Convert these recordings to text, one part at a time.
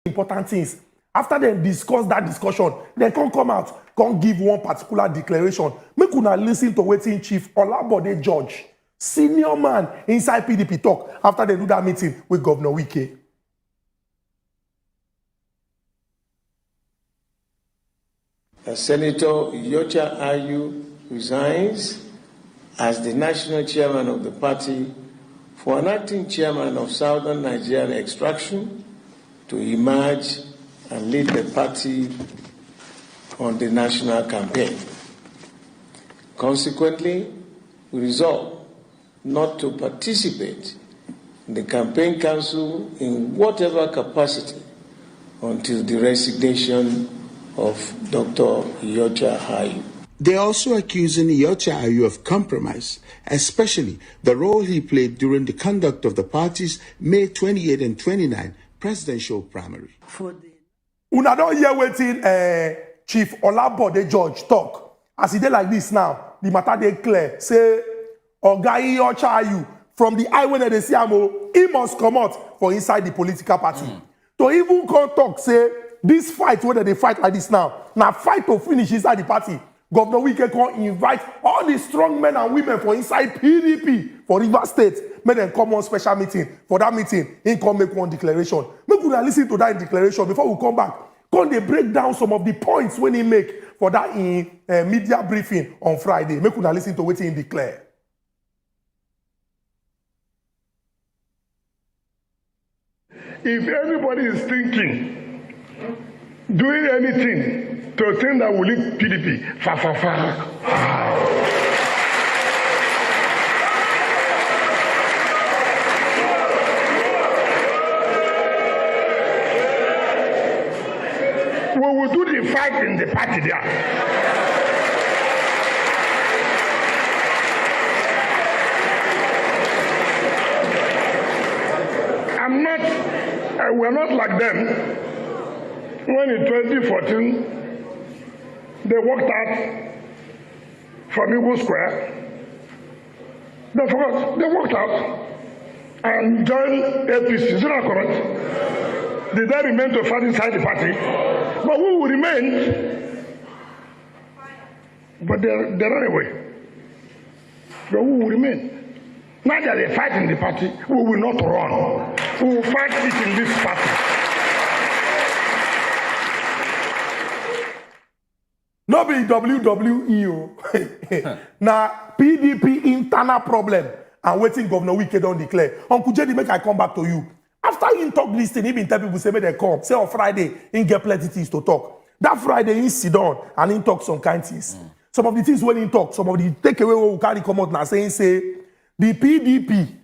important things. After they discuss that discussion, they can't come out, can't give one particular declaration. Make una listen to waiting Chief Olabode George, senior man inside PDP talk after they do that meeting with Governor Wike. Senator Iyorchia Ayu resigns as the national chairman of the party for an acting chairman of Southern Nigerian extraction to emerge and lead the party on the national campaign. Consequently, we resolve not to participate in the campaign council in whatever capacity until the resignation of Dr. Iyorchia Ayu. They are also accusing Iyorchia Ayu of compromise, especially the role he played during the conduct of the party's May 28 and 29 presidential primary. Una don't hear waiting Chief Olabode George talk. As he did like this now, the matter they clear. Say, Oga Iyorchia Ayu, from the eye when they see him, he must come out for inside the political party. To even come talk, say, this fight, whether they fight like this now fight to finish inside the party. Governor Wike can invite all the strong men and women for inside PDP for Rivers State. Make them come on special meeting. For that meeting, he can make one declaration. Make we listen to that declaration before we come back. Can they break down some of the points when he make for that in media briefing on Friday? Make we listen to what he declare. If anybody is thinking, doing anything to think that will leave PDP, we will do the fight in the party there. We're not like them. When in 2014, they walked out from Eagle Square, they forgot, they walked out and joined APC. Is that correct? Did they remain to fight inside the party? But we will remain. But they ran away. But we will remain. Now that they fight in the party, we will not run. We will fight it in this party. No be WWE. Now PDP internal problem and waiting Governor Wike don't declare. Uncle Jedi, make I come back to you. After he talk this thing, he been tell people say make they come. Say on Friday, he get plenty things to talk. That Friday, he sit down and he talk some kind things. Some of the things when he talk, some of the takeaway we carry come out now saying say the PDP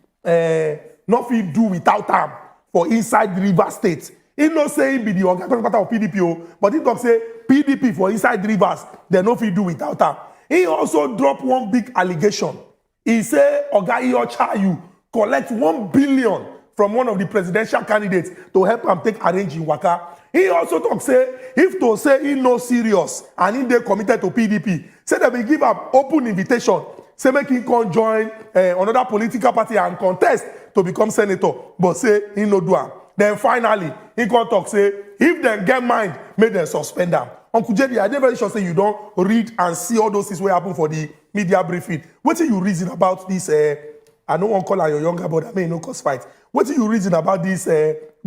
nothing do without him for inside the River State. He no say he be the organization of PDP, but he talk say PDP for inside the Rivers, they nothing do without him. He also drop one big allegation. He say Oga Iyorchia Ayu collect 1 billion from one of the presidential candidates to help him take arrange in Waka. He also talk say if to say he no serious and he dey committed to PDP, say they will give him open invitation. Say make him come join another political party and contest to become senator, but say he no do am. Then finally, he come talk say if they get mind, make them suspend them. Uncle Jedi, I dey very sure say you don't read and see all those things wey happen for the media briefing. What do you reason about this? I don't want to call her your younger brother, may no cause fight. What do you reason about this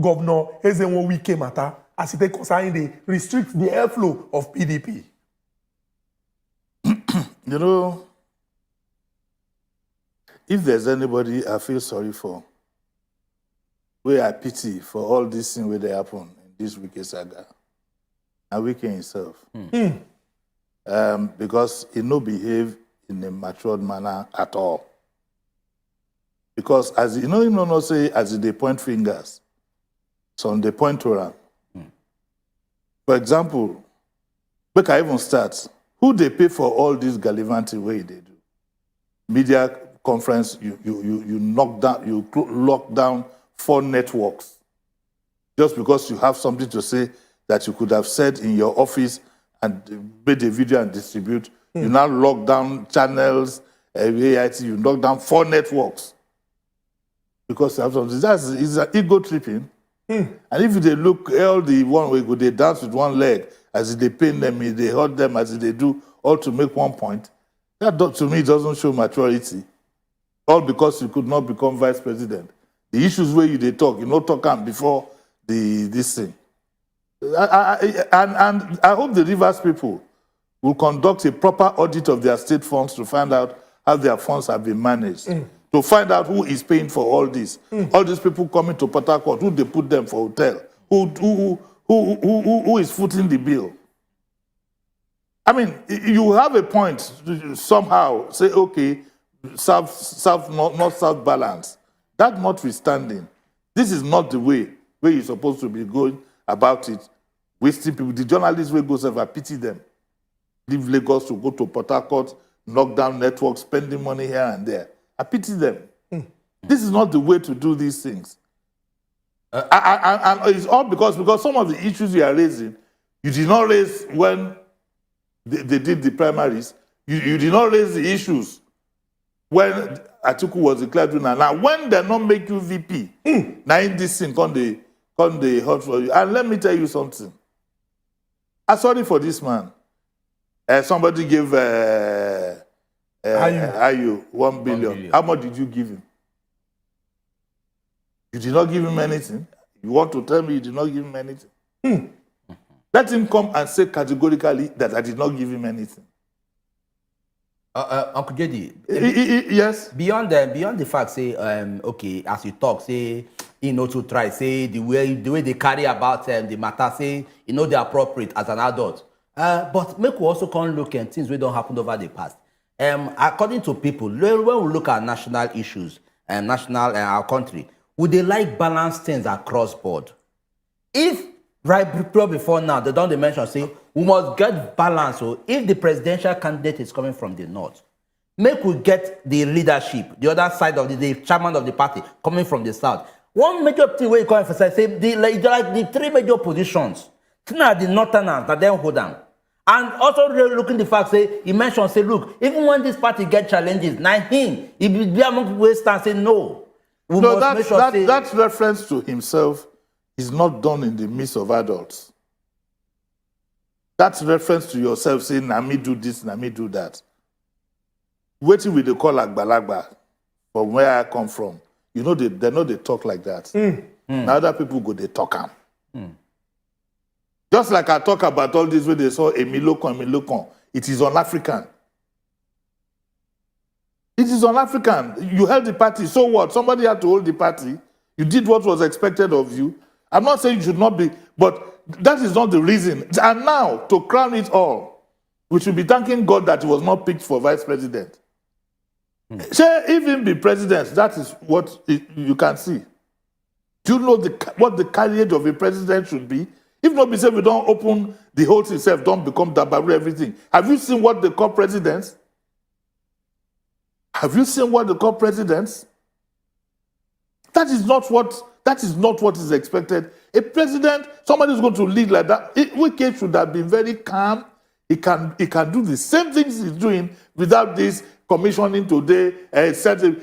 Governor Ezenwo Wike matter as it concerning the restrict the airflow of PDP? You know, if there's anybody I feel sorry for, where I pity for all these things where they happen in this Wike saga, and Wike himself. Because he no behave in a matured manner at all. Because as you know, he no say as they point fingers, some they point to him. For example, make I even start. Who they pay for all this gallivanting way they do? Media conference, you knock down, you lock down 4 networks just because you have something to say that you could have said in your office and made a video and distribute. You now lock down channels, AEDH, you knock down 4 networks because you have something. That's an ego tripping. And if they look, all the one way go, they dance with one leg, as if they pain them, they hurt them, as if they do, all to make one point, that to me doesn't show maturity. All because you could not become vice president. The issues where they talk, you know, talk am before this thing. And I hope the Rivers people will conduct a proper audit of their state funds to find out how their funds have been managed. To find out who is paying for all this. All these people coming to Port Harcourt, who they put them for hotel, who is footing the bill. I mean, you have a point to somehow say, okay, not balance. That notwithstanding, this is not the way where you're supposed to be going about it, wasting people. The journalists will go serve, I pity them. Leave Lagos to go to Port Harcourt, knock down networks, spending money here and there. I pity them. This is not the way to do these things. And it's all because some of the issues you are raising, you did not raise when they did the primaries. You did not raise the issues when Atiku was declared winner. Now, when they not make you VP, now in this thing, come they hurt for you. And let me tell you something. I'm sorry for this man. Somebody gave Ayu 1 billion. How much did you give him? You did not give him anything. You want to tell me you did not give him anything? Let him come and say categorically that I did not give him anything. Uncle JD, yes. Beyond the fact, say, okay, as you talk, say, you know, to try, say, the way they carry about the matter, say, you know, they're appropriate as an adult. But make we also come look at things that don't happen over the past. According to people, when we look at national issues and our country, would they like balance things across board? If right before now, they don't mention, say, we must get balance. So if the presidential candidate is coming from the north, make we get the leadership, the other side of the chairman of the party coming from the south. One major thing where you can emphasize, say, the three major positions, the northerners that then hold them. And also looking the fact, say, he mentioned, say, look, even when this party get challenges, now he be among people who stand say no. That reference to himself is not done in the midst of adults. That's reference to yourself saying, "Na me do this, na me do that." Waiting with the call Agbalagba from where I come from. You know they talk like that. Now other people go, they talk am. Just like I talk about all this when they saw Emilokon. It is un-African. It is un-African. You held the party, so what? Somebody had to hold the party. You did what was expected of you. I'm not saying you should not be, but that is not the reason. And now, to crown it all, we should be thanking God that he was not picked for vice president. Say, even be president, that is what you can see. Do you know what the carriage of a president should be? If not, be said we don't open the whole itself, don't become dabaru everything. Have you seen what they call presidents? Have you seen what they call presidents? That is not what is expected. A president, somebody is going to lead like that. Wike should have been very calm. He can do the same things he's doing without this commissioning today.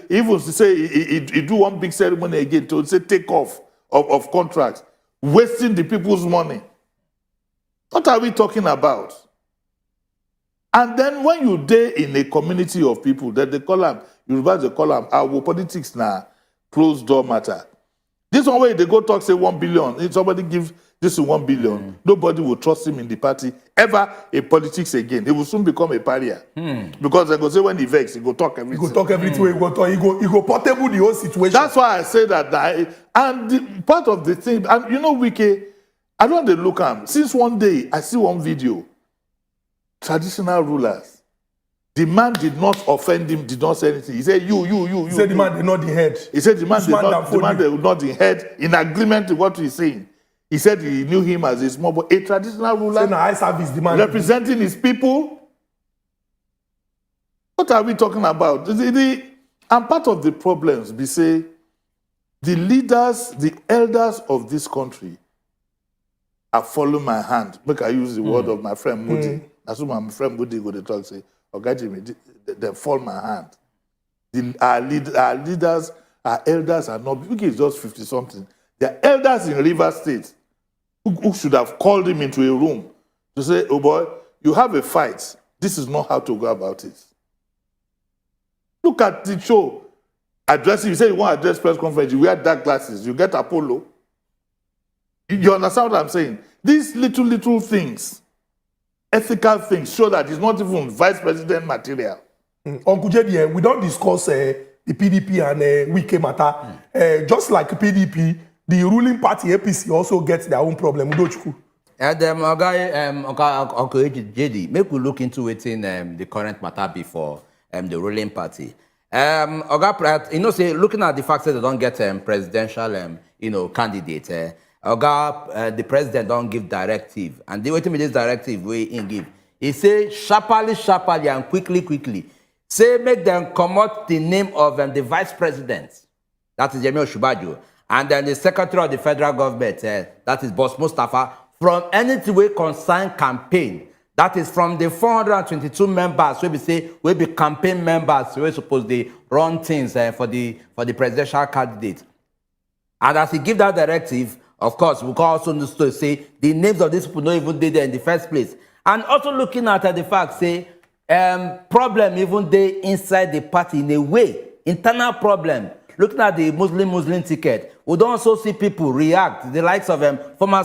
Even to say he do one big ceremony again to say take off of contracts, wasting the people's money. What are we talking about? And then when you day in a community of people, that they call them, our politics now, closed door matter. This one way they go talk, say 1 billion. If somebody gives this 1 billion, nobody will trust him in the party ever in politics again. He will soon become a pariah. Because they go say when he vex, he go talk everything. He go talk everything. He go portable the whole situation. That's why I say that. And part of the thing, and you know, Wike, I don't want to look at him. Since one day, I see one video. Traditional rulers. The man did not offend him, did not say anything. He said, you. He said the man did not the head. He said the man did not the head in agreement with what he's saying. He said he knew him as a small boy, a traditional ruler. High service demand representing his people. What are we talking about? And part of the problems, we say, the leaders, the elders of this country are following my hand. Make I use the word of my friend Moody. That's what my friend Moody go to talk, say, they fall my hand. Our leaders, our elders are not, Wike is just 50-something. There are elders in River State who should have called him into a room to say, oh boy, you have a fight. This is not how to go about it. Look at the show. Addressing, you say you want to address press conference, you wear dark glasses, you get Apollo. You understand what I'm saying? These little things, ethical things, show that it's not even vice president material. Uncle JD, we don't discuss the PDP and Wike matter. Just like PDP, the ruling party APC also gets their own problem. And okay, JD, make we look into it in the current matter before the ruling party. Say looking at the fact that they don't get presidential candidate. The president don't give directive, and the way to make this directive way in give. He say sharply and quickly. Say make them come out the name of the vice president, that is Yemi Osinbajo, and then the secretary of the federal government, that is Boss Mustafa, from anything we concern campaign. That is from the 422 members we be campaign members we supposed to run things for the presidential candidate. And as he give that directive, of course, we can also understand say the names of these people not even did there in the first place. And also looking at the fact say problem even they inside the party in a way, internal problem. Looking at the Muslim ticket, we don't also see people react. The likes of former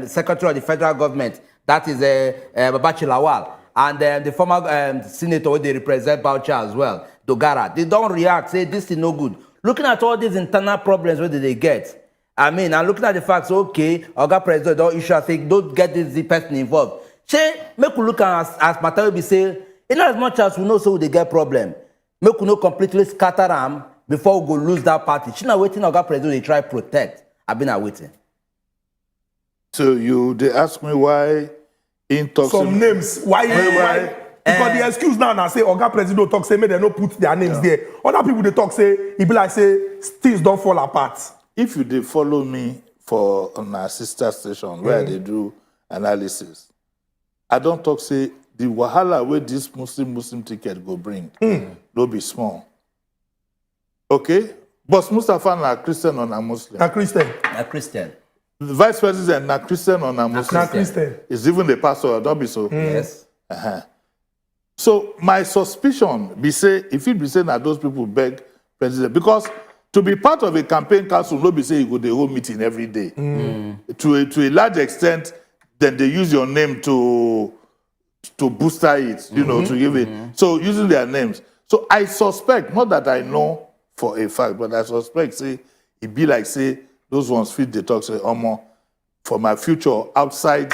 secretary of the federal government, that is Babachi Lawal, and the former senator they represent Bauchi as well, Dogara. They don't react, say this is no good. Looking at all these internal problems, where did they get? I mean, and looking at the facts, okay, Oga President don't issue, I think, don't get this person involved. Say, make we look at as matter will be say, in as much as we know so they get problem, make we no completely scatter them before we go lose that party. She not waiting Oga President they try protect. I've been waiting. So they ask me why in talks some names. Why? Because the excuse now say Oga President talk say make they no put their names there. Other people they talk say it be like say things don't fall apart. If they follow me on our sister station where they do analysis, I don't talk say the wahala where this Muslim ticket go bring no be small. Okay? Boss Mustafa na Christian or na Muslim? Na Christian. A Christian. The vice president na Christian or na Muslim? Na Christian. It's even the pastor, don't be so. Yes. So my suspicion be say, if it be saying that those people beg president, because to be part of a campaign council, no be say you go the whole meeting every day. To a large extent, then they use your name to booster it, to give it. So using their names. So I suspect, not that I know for a fact, but I suspect, say, it be like, say, those ones fit the talk, say, Omo, for my future outside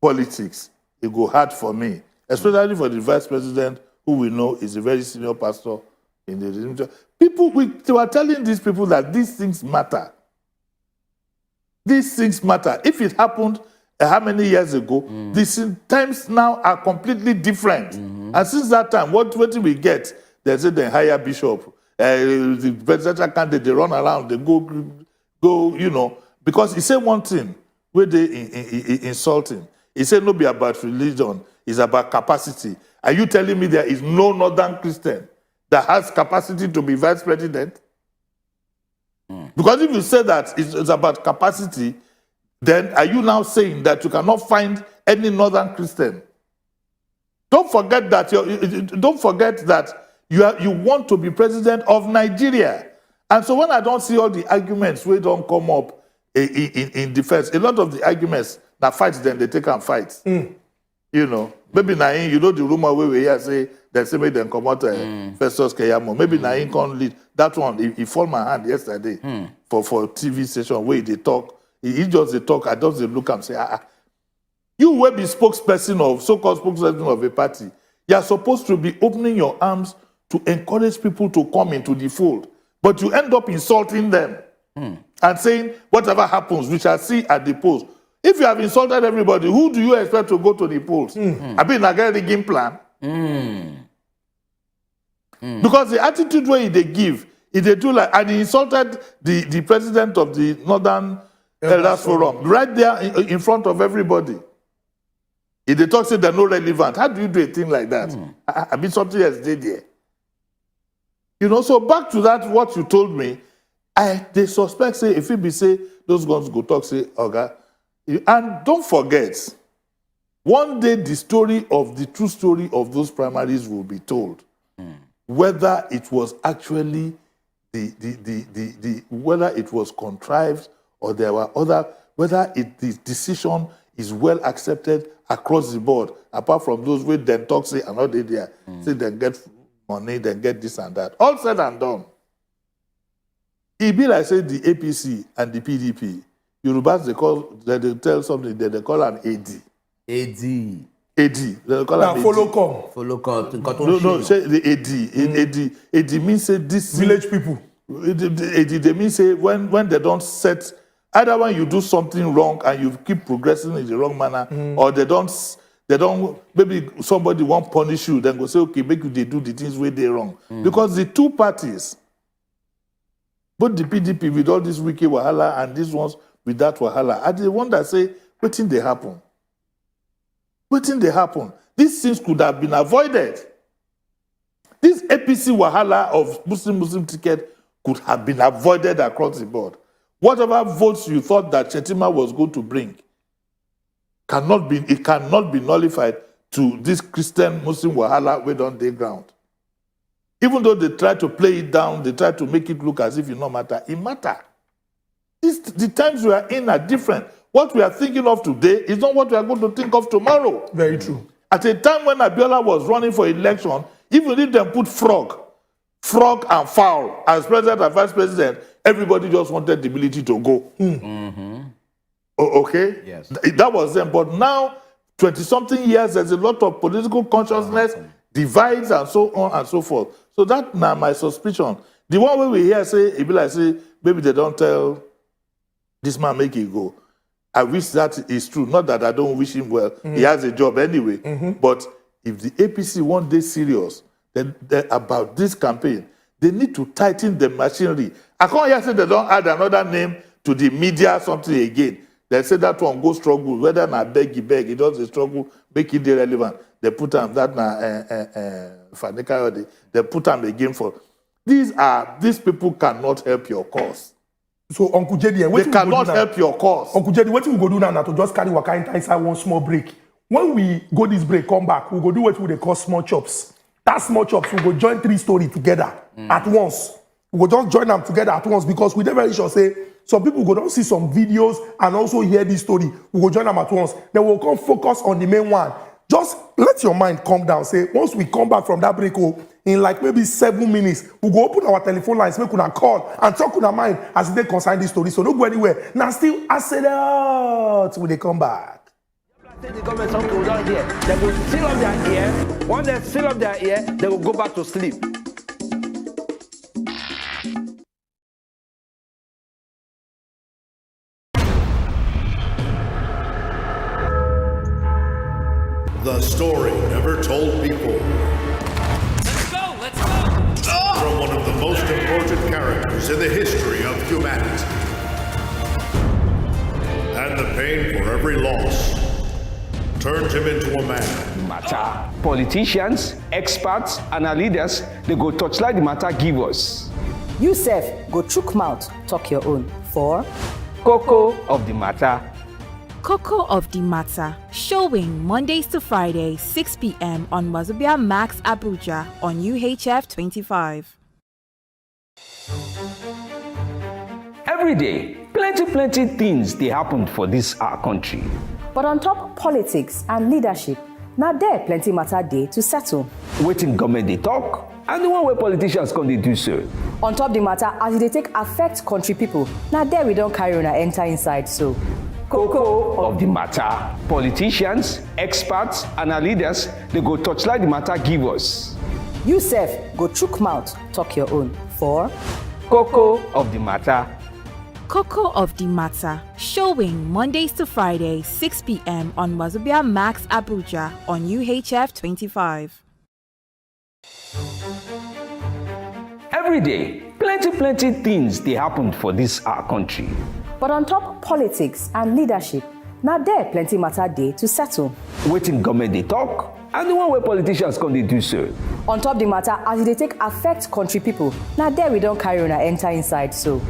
politics, it go hard for me. Especially for the vice president, who we know is a very senior pastor in the people. They were telling these people that these things matter. These things matter. If it happened how many years ago, these times now are completely different. And since that time, what we get? They say they hire bishop, the presidential candidate, they run around, they go, because he said one thing where they insulting. He said no be about religion, it's about capacity. Are you telling me there is no northern Christian that has capacity to be vice president? Because if you say that it's about capacity, then are you now saying that you cannot find any northern Christian? Don't forget that you want to be president of Nigeria. And so when I don't see all the arguments where don't come up in defense, a lot of the arguments that fight, then they take and fight. Maybe Nain, the rumor where we hear say they say make them come out Festus Keyamo. Maybe Nain can't lead. That one, he fall my hand yesterday for TV station where they talk. He just they talk, I just they look and say, you will be spokesperson of so-called spokesperson of a party. You are supposed to be opening your arms to encourage people to come into the fold. But you end up insulting them and saying, whatever happens, we shall see at the polls. If you have insulted everybody, who do you expect to go to the polls? I mean, I get the game plan. Because the attitude way they give, if they do like, and he insulted the president of the Northern Elders Forum, right there in front of everybody. If they talk, say they're not relevant, how do you do a thing like that? I mean, something else did there. So back to that, what you told me, They suspect, say, if it be say, those guns go talk, say, okay. And don't forget, one day the true story of those primaries will be told. Whether it was actually whether it was contrived or there were other, whether the decision is well accepted across the board, apart from those who then talk, say, are not there, say, then get money, then get this and that. All said and done. It be like, say, the APC and the PDP, Yorubas, they tell something, they call an AD. AD. They call an AD. Follow come. No, say the AD. AD means, say, this Village people. AD, they mean, say, when they don't set, either when you do something wrong and you keep progressing in the wrong manner, or they don't, maybe somebody won't punish you, then go say, okay, make you they do the things where they're wrong. Because the two parties, both the PDP with all this Wike wahala and these ones with that wahala, are the one that say, waiting they happen. These things could have been avoided. This APC wahala of Muslim ticket could have been avoided across the board. Whatever votes you thought that Chetima was going to bring cannot be nullified to this Christian Muslim wahala way on the ground. Even though they try to play it down, they try to make it look as if it no matter. It matter. The times we are in are different. What we are thinking of today is not what we are going to think of tomorrow. Very true. At a time when Abiola was running for election, even if they put frog and fowl as president and vice president, everybody just wanted the ability to go. Okay? Yes. That was them. But now, 20-something years, there's a lot of political consciousness, divides, and so on and so forth. So that's now my suspicion. The one way we hear say, it be like say, maybe they don't tell this man make it go. I wish that is true. Not that I don't wish him well. He has a job anyway. But if the APC one day serious then about this campaign, they need to tighten the machinery. I can't hear say they don't add another name to the media something again. They say that one go struggle. Whether na beg, it does struggle, make it irrelevant. They put them that na Fanika, they put them again for. These people cannot help your cause. So Uncle JD, they cannot help your cause. Uncle JD, what we go do now to just carry waka inside one small break. When we go this break, come back, we go do what we call small chops. That small chops, we go join 3 stories together at once. We go just join them together at once because we never sure say some people go don't see some videos and also hear this story. We go join them at once. Then we'll come focus on the main one. Just let your mind calm down. Say once we come back from that break, in like maybe 7 minutes, we'll go open our telephone lines, make una call and talk with our mind as they concern this story. So don't go anywhere. Now still accelerate when they come back. The government something down here. They will seal up their ear. Once they seal up their ear, they will go back to sleep. The story never told people. Let's go! From one of the most important characters in the history of humanity. And the pain for every loss turned him into a man. Matter. Politicians, experts, and our leaders, they go touchlight the matter give us. You sef go chook mouth, talk your own. For Cocoa of the matter. Cocoa of the Matter, showing Mondays to Fridays, 6 p.m. on Wazobia Max Abuja on UHF 25. Every day, plenty things they happen for this our country. but on top politics and leadership, now there plenty matter day to settle. Waiting government they talk, and the one where politicians come they do so. On top the matter as they take affect country people, now there we don't carry on and enter inside so. Cocoa of the matter. Politicians, experts, and our leaders, they go touchlight the matter give us. You sef go chook mouth, talk your own. For Cocoa of the matter. Cocoa of the Matter, showing Mondays to Fridays, 6 p.m. on Wazobia Max Abuja on UHF 25. Every day, plenty things they happen for this our country. but on top politics and leadership, now there plenty matter day to settle. Waiting government they talk, and the one where politicians come dey do so. On top the matter, as they take affect country people, now there we don't carry on enter inside so.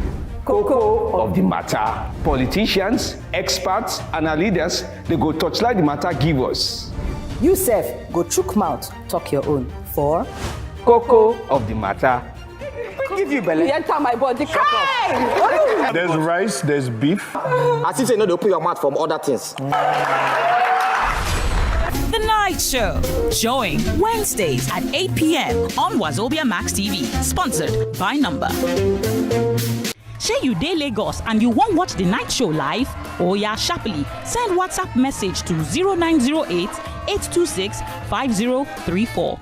Cocoa of the matter. Politicians, experts, and our leaders, they go touchlight the matter give us. You sef, go chook mouth, talk your own. For Cocoa of the matter. Give you belly. Enter my body. There's rice, there's beef. As if you know they open your mouth from other things. The Night Show, showing Wednesdays at 8 p.m. on Wazobia Max TV, sponsored by Number. Say you dey Lagos and you won't watch The Night Show live? Oh yeah, sharply send WhatsApp message to 0908 826 5034.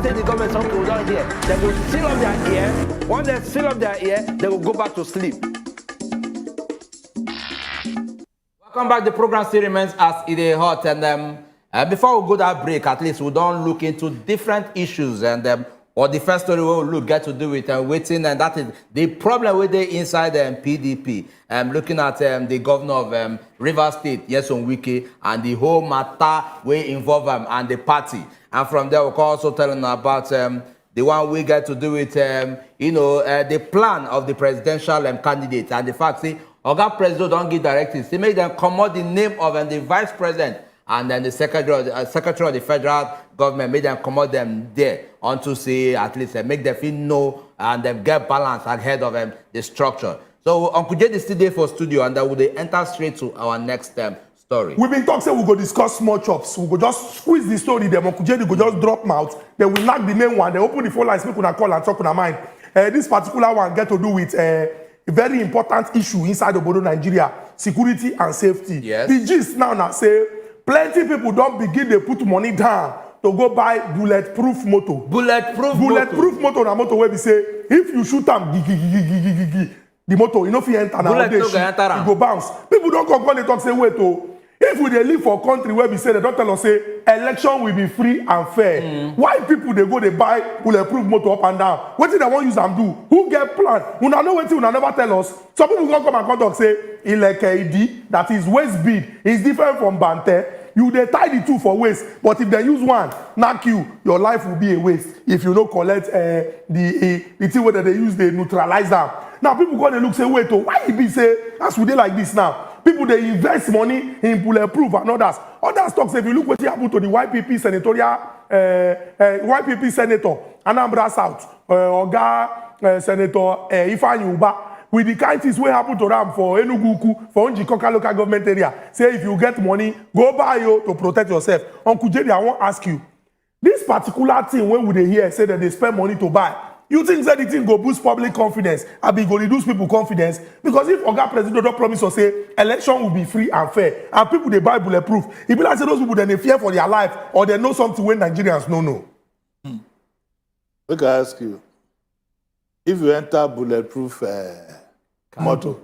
The government some people down here, they will seal up their ear. Once they seal up their ear, they will go back to sleep. Welcome back. The program still remains as it is hot, and before we go that break, at least we don't look into different issues, and or the first story we will look get to do with waiting, and that is the problem with the inside PDP. Looking at the governor of Rivers State, Wike, and the whole matter we involve and the party. And from there, we can also tell them about the one we get to do with, the plan of the presidential candidate, and the fact, say, Oga President don't give directives. They make them come out the name of the vice president, and then the secretary of the federal government made them come out them there unto say at least make them feel know and them get balance ahead of the structure. So Uncle J is still there for studio, and then we enter straight to our next story. We've been talking, say we go discuss small chops. We go just squeeze the story. Then Uncle J go just drop mouth. Then we knock the main one. They open the phone lines, make una call and talk on mind. This particular one get to do with a very important issue inside of Bodo, Nigeria: security and safety. Yes. The gist now say plenty people don't begin to put money down to go buy bulletproof motor. Bulletproof motor na motor where we say if you shoot them, the motor, you know, if you enter now, it go bounce. People don't come and talk say wait oh. If we dey live for a country where we say they don't tell us say election will be free and fair, why people they go they buy bulletproof motor up and down? What did they want use and do? Who get plan? Una know wetin una never tell us. Some people go come and talk say ileke that is waist bead is different from bante. You they tie the two for waist, but if they use one, knock you, your life will be a waste. If you don't collect the thing where they use, they neutralize them. Now people go and look say wait oh, why it be say as we dey like this now? People they invest money in bulletproof and others. Others talk say if you look what happened to the YPP senatorial YPP senator Anambra South Oga Senator Ifeanyi Uba, with the kind things wey happen to them for Enugu for Njikoka local government area. Say if you get money, go buy you to protect yourself. Uncle Jerry, I want to ask you, this particular thing when we dey hear say that they spend money to buy, you think that the thing go boost public confidence? I be go reduce people confidence? Because if Oga President don't promise or say election will be free and fair, and people they buy bulletproof, it be like say those people then they fear for their life or they know something when Nigerians no know. Look, I ask you, if you enter bulletproof motor,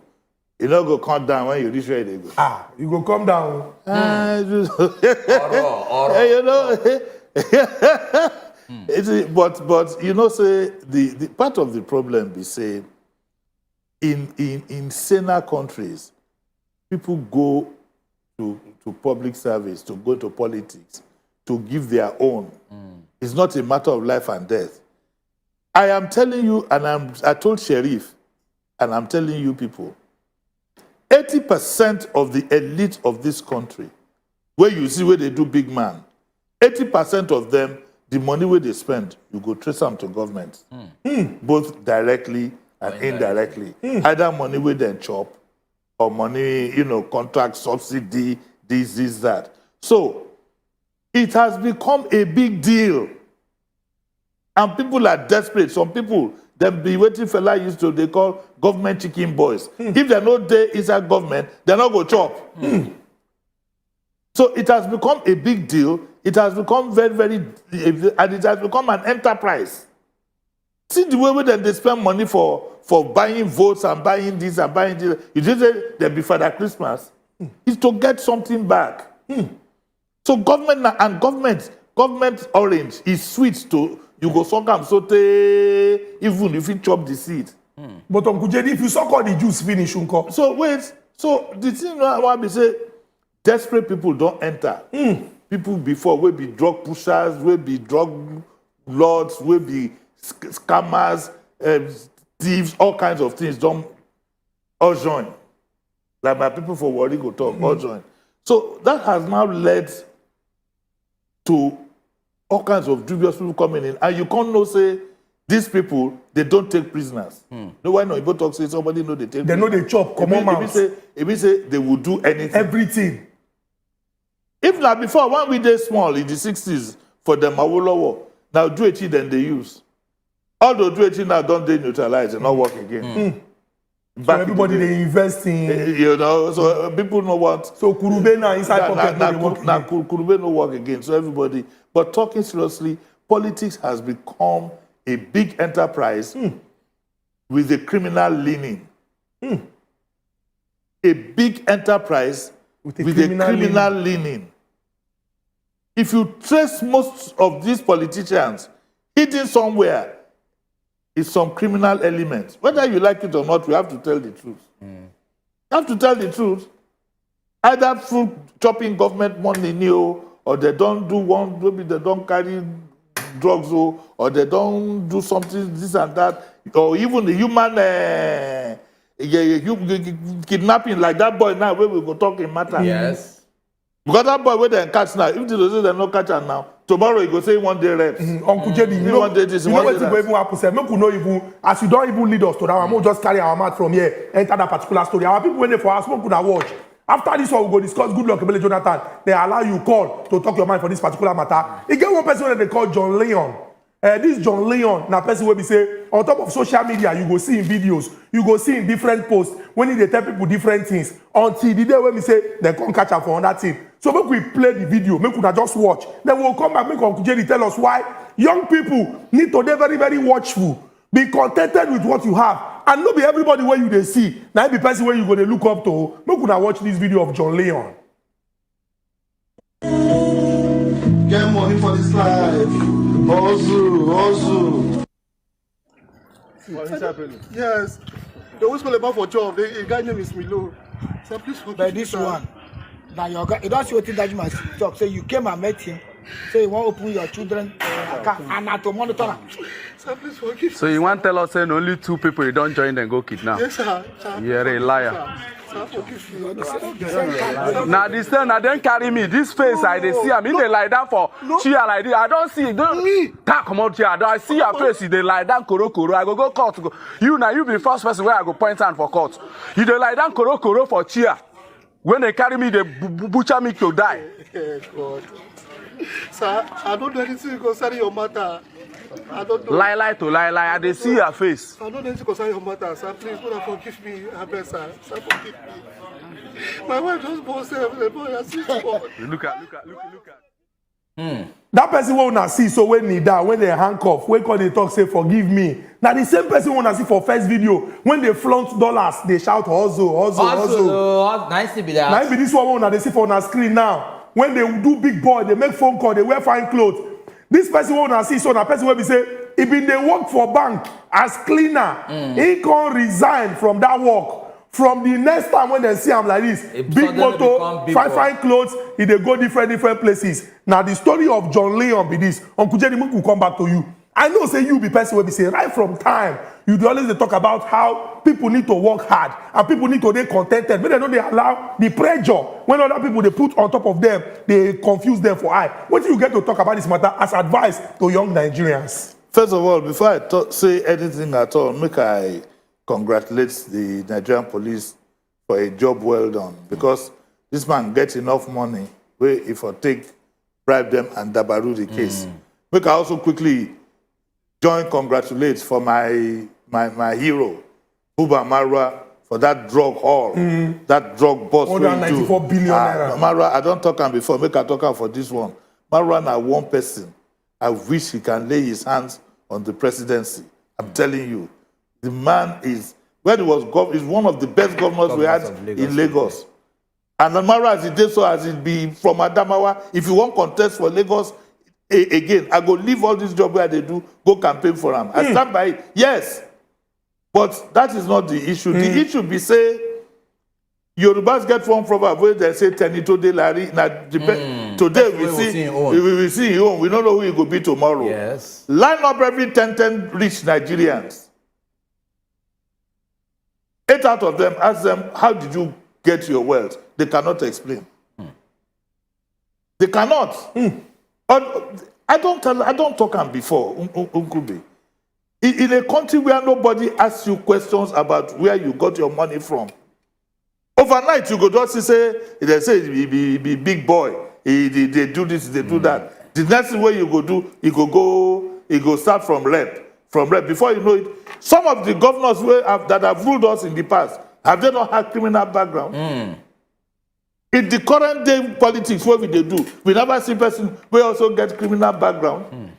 you don't go calm down when you reach where they go. You go calm down. You know. But you know, say the part of the problem be say in saner countries, people go to public service, to go to politics, to give their own. It's not a matter of life and death. I am telling you, and I told Sheriff, and I'm telling you people, 80% of the elite of this country, where you see where they do big man, 80% of them, the money where they spend, you go trace them to government. Both directly and indirectly. Either money where they chop, or money, contract, subsidy, this, that. So, it has become a big deal. And people are desperate. Some people, them be waiting for like used to, they call government chicken boys. If they're not there inside government, they're not going to chop. So it has become a big deal. It has become very, very, and it has become an enterprise. See the way that they spend money for buying votes and buying this and buying this. You did say they'll be Father Christmas. It's to get something back. So government orange is sweet to you go suck am so even if you chop the seed. But Uncle JD, if you suck all the juice finish, unko. So wait, so the thing I want to say, desperate people don't enter. People before will be drug pushers, will be drug lords, will be scammers, thieves, all kinds of things. Don't all join. Like my people for Wari go talk, all join. So that has now led to all kinds of dubious people coming in, and you can't know say these people they don't take prisoners. No, why not? You talk say somebody know they take. They know they chop. Come on, if we say they will do anything, everything. If not before, when we did small in the 60s for the Mawolowo, now do it then they use. Although do it now don't they neutralize and not work again. So everybody they invest in. You know, so people know what. So Kurube now inside pocket now Kurube no work again. So everybody. But talking seriously, politics has become a big enterprise with a criminal leaning. A big enterprise with a criminal leaning. If you trace most of these politicians hidden somewhere, it's some criminal element. Whether you like it or not, we have to tell the truth. You have to tell the truth. Either through chopping government money, or they don't do one, maybe they don't carry drugs, or they don't do something, this and that, or even the human kidnapping, like that boy now, where we go talk in matter. Yes. Because that boy where they catch now, if they say they no catch him now, tomorrow he go say one day reps. Uncle JD, you know what even happen? Say, make we know even as you don't even lead us to that one, we'll just carry our mouth from here, enter that particular story. Our people when they for us, we could watch. After this one, we go discuss good luck, Ebele Jonathan. They allow you call to talk your mind for this particular matter. He get one person that they call John Leon. This John Leon, na person will be say on top of social media, you go see in videos, you go see in different posts when they tell people different things. Until the day when we say they can't catch up for another thing. So make we play the video, make we just watch. Then we'll come back, make Uncle Jerry tell us why young people need to be very, very watchful. Be contented with what you have. And not be everybody where you they see. Now be person where you go to look up to. Make we watch this video of John Leon. Get money for this life. Ozu. What is happening? Yes. They always call about for job. The guy name is Milo. So please forgive but this one. Now your guy, you don't see what that you must talk. Say you came and met him. Say you want to open your children account and not to monitor. So please forgive. So you want to tell us saying only 2 people you don't join and go kidnap? Yes, sir. You're a liar. Now this time I don't carry me. This face I they see. I mean they lie down for chair like this. I don't see. Don't come out here. I see your face. They lie down koro. I go court. You now you be first person where I go point hand for court. You they lie down koro for chair. When they carry me, they butcher me to die. God. Sir, I don't do anything concerning your matter. I don't know. Lie to lie. I they see your face. I don't do anything concerning your matter, sir. Please, forgive me, sir. Sir, forgive me. My wife just bought the boy. I see Look at. That person will not see so when they die, when they handcuff, when they talk, say forgive me. Now the same person will not see for first video when they flaunt dollars, they shout hustle. Nice to be there. Now be this one when they see for on screen now. When they do big boy, they make phone call, they wear fine clothes. This person will not see so that person will be say, if they work for bank as cleaner, he can't resign from that work. From the next time when they see him like this, big motor, fine clothes, he they go different places. Now the story of John Leon be this. Uncle Jenny will come back to you. I know say you be person will be say right from time. You always talk about how people need to work hard and people need to be contented. But they don't allow the pressure when other people they put on top of them, they confuse them for eye. What do you get to talk about this matter as advice to young Nigerians? First of all, before I say anything at all, make I congratulate the Nigerian police for a job well done, because this man gets enough money where if I bribe them and dabaru the case. Make I also quickly congratulate for my hero, Buba Marwa, for that drug haul, that drug boss. More than 94 billion naira. Marwa, I don't talk him before, make I talk him for this one. Marwa na one person. I wish he can lay his hands on the presidency. I'm telling you. The man is, when he was is one of the best governors we had in Lagos. And no matter as it is, so as it be from Adamawa, if you want contest for Lagos, again, I go leave all this job where they do, go campaign for them. I stand by it, yes. But that is not the issue. The issue be say, Yorubas get one proverb where they say, Tenito de Larry. Today we see him own. We don't know who he will be tomorrow. Yes. Line up every 10 rich Nigerians. 8 out of them, ask them, how did you get your wealth? They cannot explain. They cannot. I don't talk on before, Unkubi. In a country where nobody asks you questions about where you got your money from, overnight you go just say, they say he be big boy, they do this, they do that. The next thing you go do, you go start from rep. Before you know it, some of the governors that have ruled us in the past, have they not had criminal background? In the current day politics, what will they do? We never see person who also get criminal background.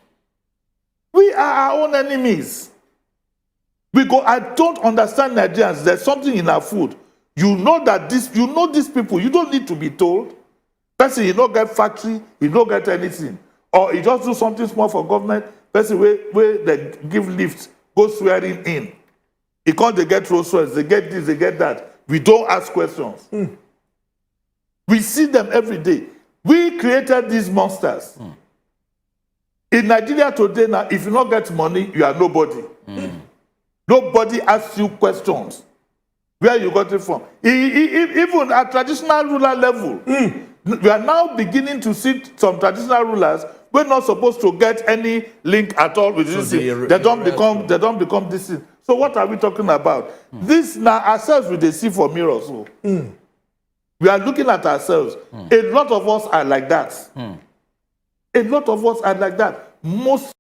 We are our own enemies. I don't understand Nigerians. There's something in our food. You know these people. You don't need to be told. Person, you don't get factory, you don't get anything. Or you just do something small for government, person where they give lifts, go swearing in. Because they get Rolls Royce, they get this, they get that. We don't ask questions. We see them every day. We created these monsters. In Nigeria today, now, if you don't get money, you are nobody. Nobody asks you questions. Where you got it from? Even at traditional ruler level, we are now beginning to see some traditional rulers who are not supposed to get any link at all with this thing. They don't become this thing. So what are we talking about? This now ourselves we see for mirrors. So. We are looking at ourselves. A lot of us are like that. A lot of us are like that. Most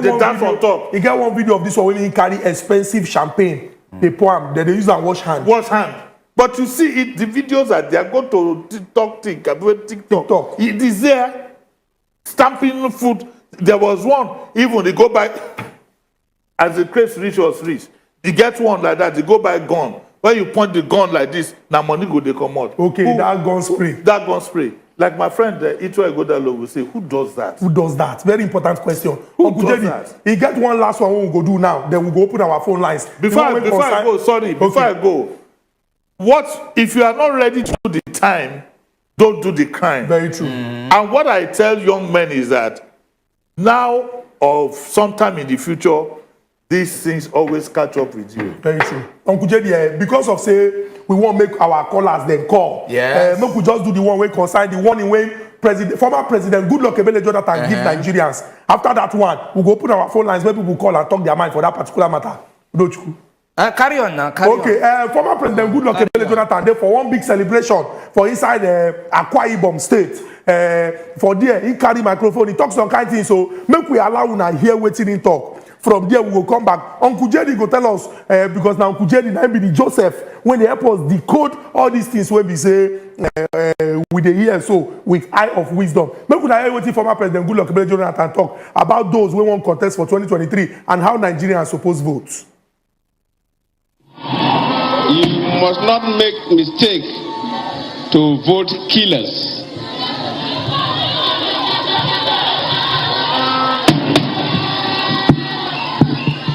they dance on top. You get one video of this one when he carry expensive champagne. They pour them, then they use and wash hand. Wash hand. But you see it, the videos are there. Go to TikTok. It is there. Stamping food. There was one, even they go by, as the craze was rich, you get one like that, they go by gun. When you point the gun like this, now money go they come out. Okay, that gun spray. That gun spray. Like my friend, Itwa Godalo will say, who does that? Who does that? Very important question. Who does that? He get one last one we go do now. Then we go open our phone lines. Before I go, what if you are not ready to do the time, don't do the crime. Very true. And what I tell young men is that now or sometime in the future, these things always catch up with you. Very true. Uncle JD, because of say we won't make our callers then call. Yes. Make we just do the one way concern the one in way former President Goodluck Ebele Jonathan give Nigerians. After that one, we go open our phone lines where people call and talk their mind for that particular matter. Don't you? Carry on now. Former President Goodluck Ebele Jonathan there for one big celebration for inside Akwa Ibom State. For there, he carry microphone, he talks some kind of things. So make we allow una hear wetin he talk. From there, we will come back. Uncle Jerry go tell us, because now Uncle Jerry now be the Joseph, when they help us decode all these things when we say, with the ear, so with eye of wisdom. Make we hear what former President Goodluck Ebele Jonathan talk about those who won't contest for 2023 and how Nigerians suppose vote. You must not make mistake to vote killers.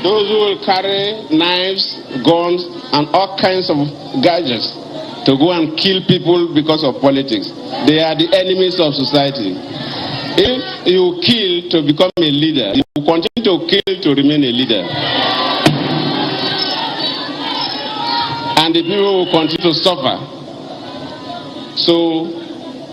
Those who will carry knives, guns, and all kinds of gadgets to go and kill people because of politics, they are the enemies of society. If you kill to become a leader, you continue to kill to remain a leader. And the people will continue to suffer. So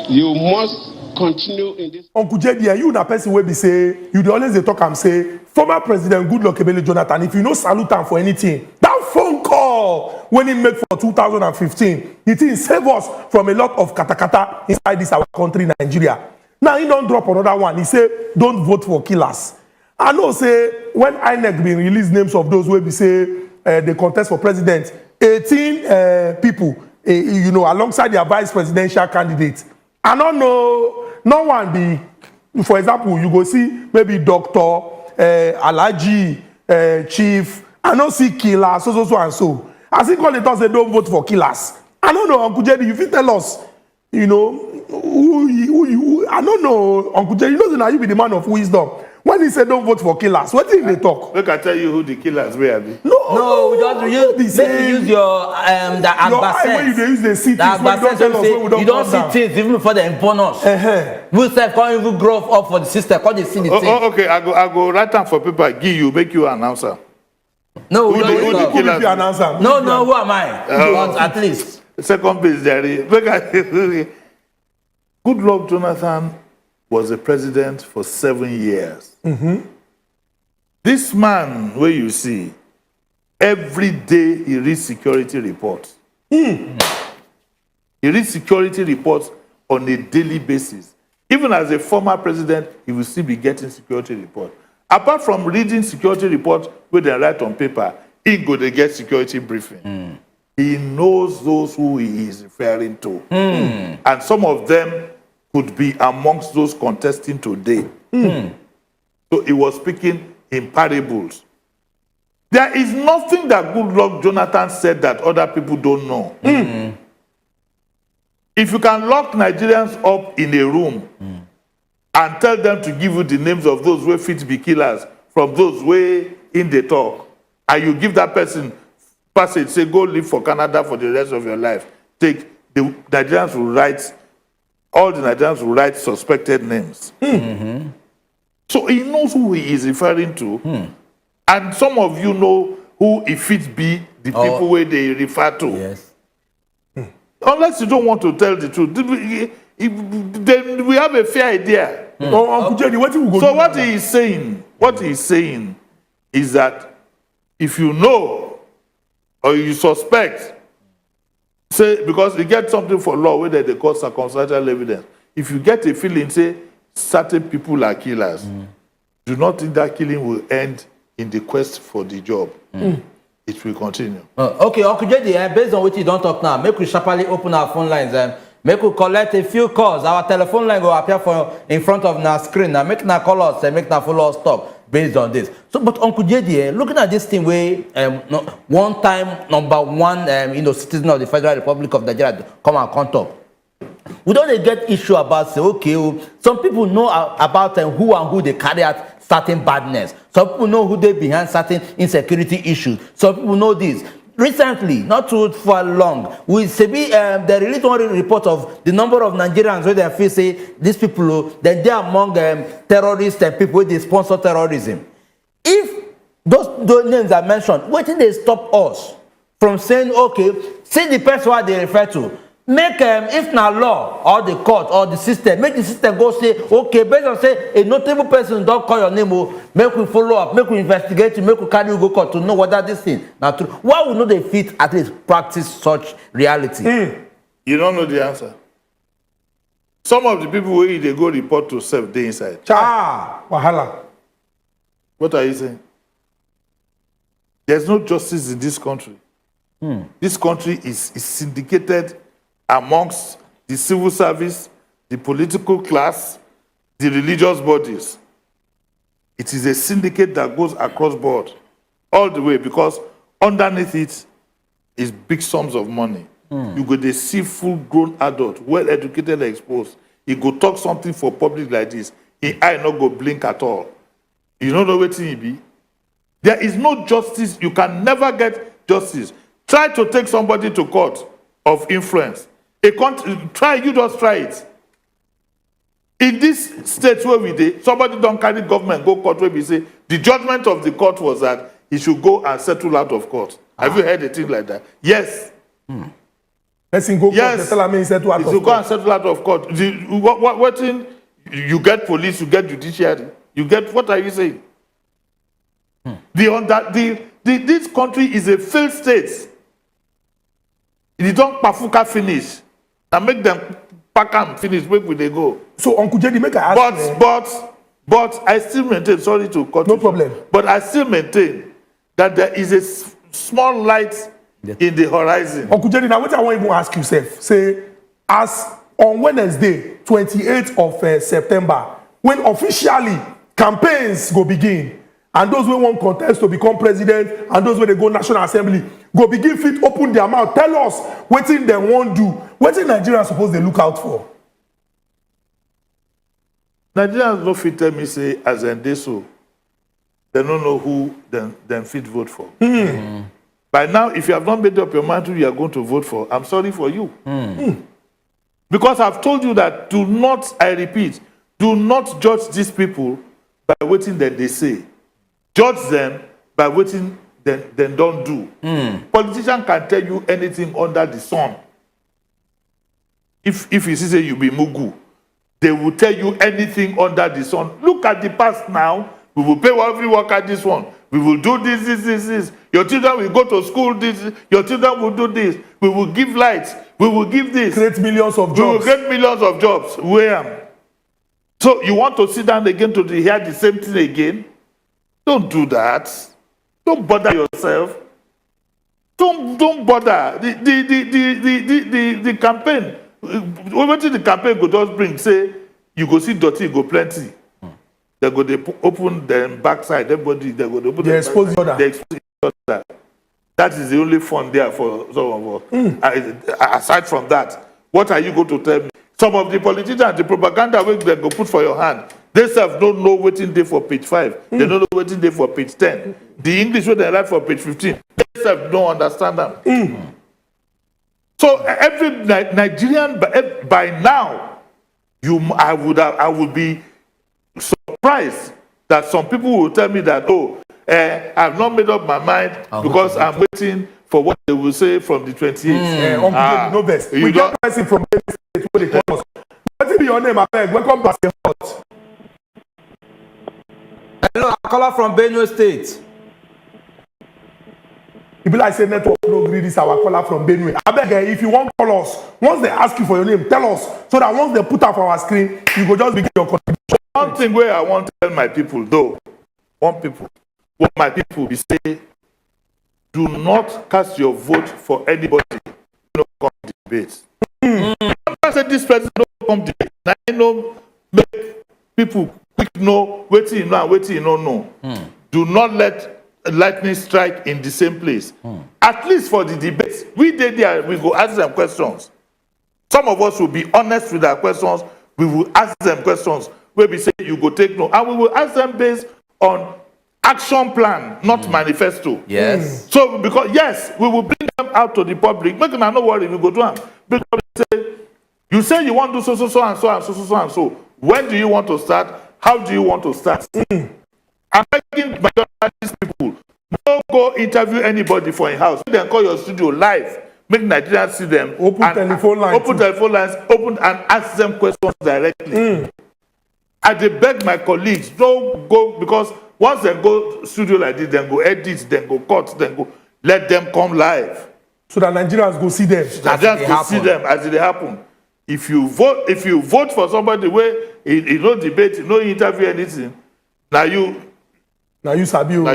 you must continue in this. Uncle JD, you na person wey be say you dey always dey talk am say former President Goodluck Ebele Jonathan, if you no salute am for anything, that phone call when he make for 2015, the thing save us from a lot of katakata inside this our country, Nigeria. Now he don't drop another one. He say don't vote for killers. I know say when INEC been release names of those wey be say they contest for president, 18 people, alongside their vice presidential candidates. I don't know. No one be, for example, you go see maybe doctor, Alaji, chief. I don't see killers, so and so. I see call it us, they don't vote for killers. I don't know, Uncle Jerry, you fit tell us, you know, who I don't know, Uncle Jerry, you know, now you be the man of wisdom. When he said don't vote for killers, what did they talk? Look, I tell you who the killers were. No, we just use your the ambassador. When you use the cities, the ambassador, you don't see things even before they born us. We say can't even grow up for the system. Can't they see the thing? Okay, I go write down for people. Give you, make you announcer. No, who the killers? Announcer? No, who am I? But at least. Second page, Jerry. Goodluck Jonathan was a president for 7 years. This man, where you see, every day he reads security reports. He reads security reports on a daily basis. Even as a former president, he will still be getting security reports. Apart from reading security reports where they write on paper, he go to get security briefing. He knows those who he is referring to. And some of them could be amongst those contesting today. So he was speaking in parables. There is nothing that Goodluck Jonathan said that other people don't know. If you can lock Nigerians up in a room and tell them to give you the names of those who fit be killers from those way in the talk, and you give that person passage, say go live for Canada for the rest of your life, take the Nigerians will write, all the Nigerians will write suspected names. So he knows who he is referring to. And some of you know who if it be the people where they refer to. Yes. Unless you don't want to tell the truth, then we have a fair idea. So what he is saying is that if you know or you suspect, say, because you get something for law where they call circumstantial evidence, if you get a feeling, say, certain people are killers, do not think that killing will end in the quest for the job. It will continue. Okay, Uncle JD, based on what you don't talk now, make we sharply open our phone lines. Make we collect a few calls. Our telephone line will appear in front of our screen. Now, make na call us and make na follow us talk based on this. So, but Uncle JD, looking at this thing where one time #1, citizen of the Federal Republic of Nigeria come and talk. We don't get issue about say, okay, some people know about who they carry out certain badness. Some people know who they behind certain insecurity issues. Some people know this. Recently, not too far long, we see they released one report of the number of Nigerians where they feel say these people then they are among terrorists and people where they sponsor terrorism. If those names are mentioned, what did they stop us from saying, okay, see the person what they refer to? Make if not law or the court or the system, make the system go say, okay, based on say a notable person don't call your name, make we follow up, make we investigate, make we carry you go court to know whether this thing now true. Why would not they fit at least practice such reality? You don't know the answer. Some of the people where they go report to self, they inside. Wahala. What are you saying? There's no justice in this country. This country is syndicated amongst the civil service, the political class, the religious bodies. It is a syndicate that goes across board all the way because underneath it is big sums of money. You go to see full-grown adult, well-educated, exposed. He go talk something for public like this. His eye not go blink at all. You don't know what he be. There is no justice. You can never get justice. Try to take somebody to court of influence. You just try it. In this state where we did, somebody don't carry government, go court where we say, the judgment of the court was that he should go and settle out of court. Have you heard a thing like that? Yes. Let's go court and tell him he settle out of court. Go and settle out of court. What thing? You get police, you get judiciary. You get, what are you saying? This country is a failed state. It don't pafuka finish. And make them pack and finish, make we they go. So Uncle JD, make I ask but I still maintain, sorry to cut you. No problem. But I still maintain that there is a small light in the horizon. Uncle JD, now what I want to even ask you, say, as on Wednesday, 28th of September, when officially campaigns go begin, and those who want contest to become president, and those where they go National Assembly, go begin fit open their mouth, tell us what thing they won't do, what thing Nigerians suppose they look out for. Nigerians no fit tell me say as in they so they don't know who them fit vote for. By now, if you have not made up your mind who you are going to vote for, I'm sorry for you. Because I've told you that do not, I repeat, do not judge these people by waiting that they say. Judge them by waiting they don't do. Politicians can tell you anything under the sun. If you see say you be Mugu, they will tell you anything under the sun. Look at the past now. We will pay every worker this one. We will do this. Your children will go to school this. Your children will do this. We will give lights. We will give this. Create millions of jobs. We will create millions of jobs. Where? So you want to sit down again to hear the same thing again? Don't do that. Don't bother yourself. Don't bother. The campaign. What the campaign go just bring? Say you go see dirty, go plenty. They go they open them backside. Everybody they go they open. They expose each other. They expose each other. That is the only fun there for some of us. Aside from that, what are you going to tell me? Some of the politicians, the propaganda wey they go put for your hand, they self don't know waiting day for page 5. They don't know waiting day for page 10. The English wey they write for page 15, they self don't understand them. So every Nigerian by now, I would be surprised that some people will tell me that I've not made up my mind because I'm waiting for what they will say from the 28th. No best. We get pricing from Benue State where they call us. What be your name, abeg? Welcome to the hot. Hello, I call from Benue State. It be like say network no gree this our caller from Benue. Abeg, if you want call us, once they ask you for your name, tell us so that once they put up our screen, you go just begin your contribution. One thing where I want to tell my people though, what my people be say, do not cast your vote for anybody who no come debate. I say this person don't come debate. Now you know make people quick know waiting you know and waiting you don't know. Do not let lightning strike in the same place. At least for the debates, we did there, we go ask them questions. Some of us will be honest with our questions. We will ask them questions where we say you go take no, and we will ask them based on action plan, not manifesto. Yes. So because yes, we will bring them out to the public. Make them not worry, we go do them. Because you say you want to do so and so. When do you want to start? How do you want to start? I'm begging these people, don't go interview anybody for a house. Then call your studio live. Make Nigerians see them. Open telephone lines. Open and ask them questions directly. I dey beg my colleagues, don't go, because once they go studio like this, then go edit, then go cut, then go let them come live. So that Nigerians go see them. Nigerians go see them as it happen. If you vote for somebody where he no debate, no interview anything, now you sabi o.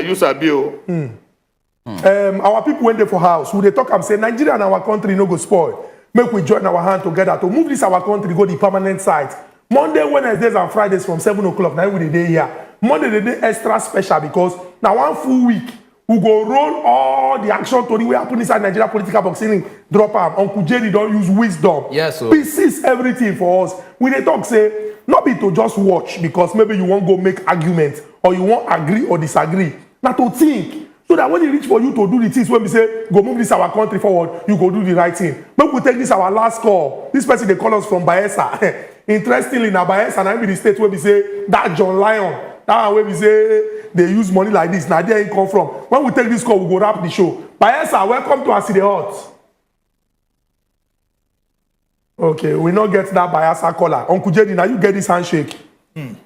Our people went there for house. We they talk and say Nigeria and our country no go spoil. Make we join our hand together to move this our country go the permanent site. Monday, Wednesdays, and Fridays from 7 o'clock. Now we the day here. Monday the day extra special because now one full week we go roll all the action to the way happen inside Nigeria political boxing. Drop am. Uncle Jerry don't use wisdom. Yes, sir. Pieces everything for us. We they talk say not be to just watch because maybe you won't go make argument or you won't agree or disagree. Now to think. So that when it reach for you to do the things when we say go move this our country forward, you go do the right thing. But we take this our last call. This person they call us from Bayelsa. Interestingly, now Bayelsa and I be the state where we say that John Lion, that where we say they use money like this. Now there it come from. When we take this call, we go wrap the show. Bayelsa, welcome to Asi the Hot. Okay, we not get that Bayelsa caller. Uncle Jedi, now you get this handshake.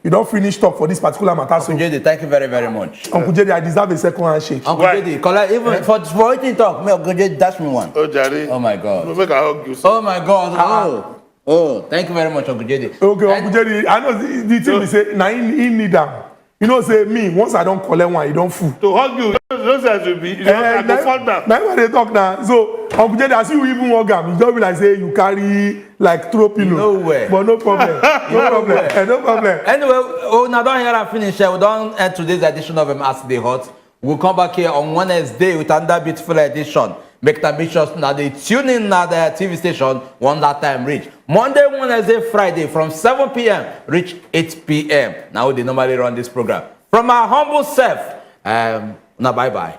You don't finish talk for this particular matter. Uncle Jedi, thank you very, very much. Uncle Jedi, I deserve a second handshake. Uncle Jedi, caller, even for it talk, me Uncle Jedi dash me one. Oh, Jari. Oh my God. Make I hug you. Oh my God. Oh, thank you very much, Uncle Jedi. Okay, Uncle Jedi, I know the thing we say, now he need them. You know, say me, once I don't collect one, you don't fool. To hug you, those guys will be, I go fall down. Now when they talk now, so Uncle Jedi, I see you even walk am. You don't be like say you carry like throw pillow. Nowhere. But no problem. No problem. No problem. Anyway, now don't hear and finish. We don't end today's edition of Ask the Hot. We'll come back here on Wednesday with another beautiful edition. Make the ambitious now they tune in at the TV station when that time reach. Monday, Wednesday, Friday from 7 p.m. reach 8 p.m. Now they normally run this program. From our humble self, now bye-bye.